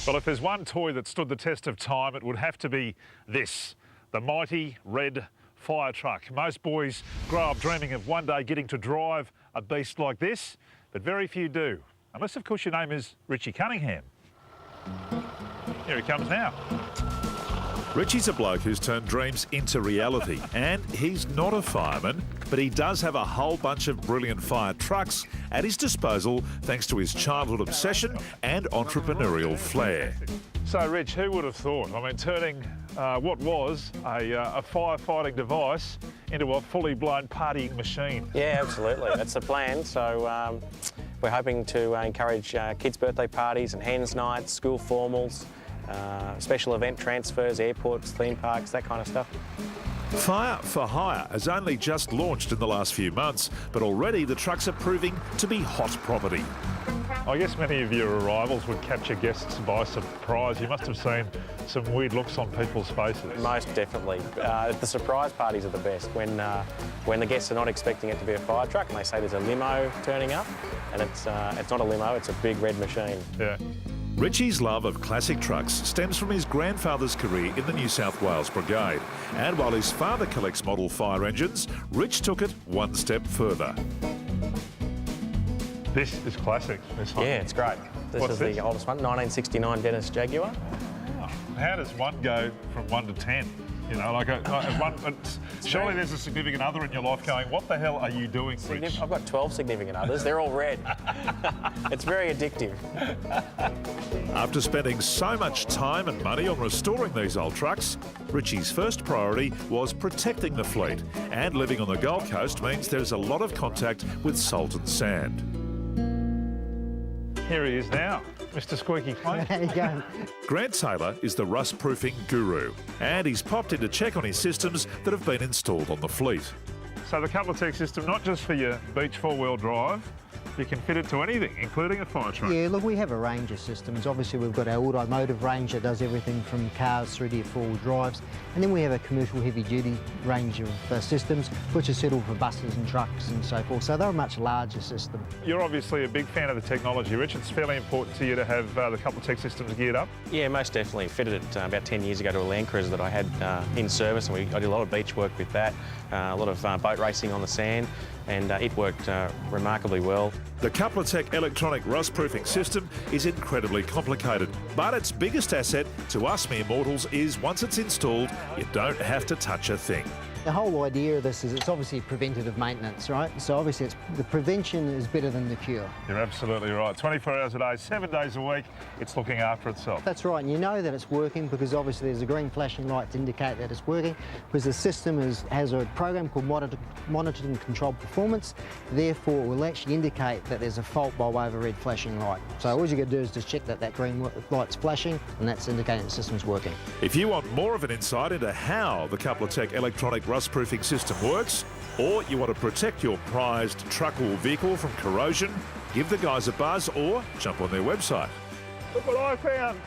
Well, if there's one toy that stood the test of time, it would have to be this, the mighty red fire truck. Most boys grow up dreaming of one day getting to drive a beast like this, but very few do, unless of course your name is Richie Cunningham. Here he comes now. Richie's a bloke who's turned dreams into reality, and he's not a fireman, but he does have a whole bunch of brilliant fire trucks at his disposal thanks to his childhood obsession and entrepreneurial flair. So, Rich, who would have thought? I mean, turning what was a firefighting device into a fully blown partying machine. Yeah, absolutely. That's the plan. So we're hoping to encourage kids' birthday parties and hens nights, school formals, special event transfers, airports, theme parks, that kind of stuff. Fire4Hire has only just launched in the last few months, but already the trucks are proving to be hot property. I guess many of your arrivals would capture guests by surprise. You must have seen some weird looks on people's faces. Most definitely. The surprise parties are the best, when the guests are not expecting it to be a fire truck and they say there's a limo turning up, and it's not a limo, it's a big red machine. Yeah. Richie's love of classic trucks stems from his grandfather's career in the New South Wales Brigade. And while his father collects model fire engines, Rich took it one step further. This is classic, this one. Yeah, it's great. This is the oldest one, 1969 Dennis Jaguar. Oh, how does one go from 1 to 10? You know, like surely there's a significant other in your life going, what the hell are you doing, Rich? I've got 12 significant others. They're all red. It's very addictive. After spending so much time and money on restoring these old trucks, Richie's first priority was protecting the fleet. And living on the Gold Coast means there's a lot of contact with salt and sand. Here he is now, Mr. Squeaky Clean. How you going? Grant Taylor is the rust-proofing guru, and he's popped in to check on his systems that have been installed on the fleet. So the Couplertec system, not just for your beach four-wheel drive, you can fit it to anything, including a fire truck. Yeah, look, we have a range of systems. Obviously, we've got our automotive range that does everything from cars through to your four-wheel drives. And then we have a commercial heavy-duty range of systems, which are suitable for buses and trucks and so forth. So they're a much larger system. You're obviously a big fan of the technology, Rich. It's fairly important to you to have the Couplertec systems geared up. Yeah, most definitely. Fitted it about 10 years ago to a Land Cruiser that I had in service, and I did a lot of beach work with that, a lot of boat racing on the sand, and it worked remarkably well. The Couplertec electronic rust-proofing system is incredibly complicated, but its biggest asset to us mere mortals is once it's installed, you don't have to touch a thing. The whole idea of this is it's obviously preventative maintenance, right? So obviously the prevention is better than the cure. You're absolutely right. 24 hours a day, 7 days a week, it's looking after itself. That's right, and you know that it's working because obviously there's a green flashing light to indicate that it's working, because the system has a program called Monitor and Control Performance. Therefore, it will actually indicate that there's a fault by way of a red flashing light. So all you got to do is just check that green light's flashing, and that's indicating the system's working. If you want more of an insight into how the Couplertec electronic rust-proofing system works, or you want to protect your prized truck or vehicle from corrosion, give the guys a buzz or jump on their website. Look what I found.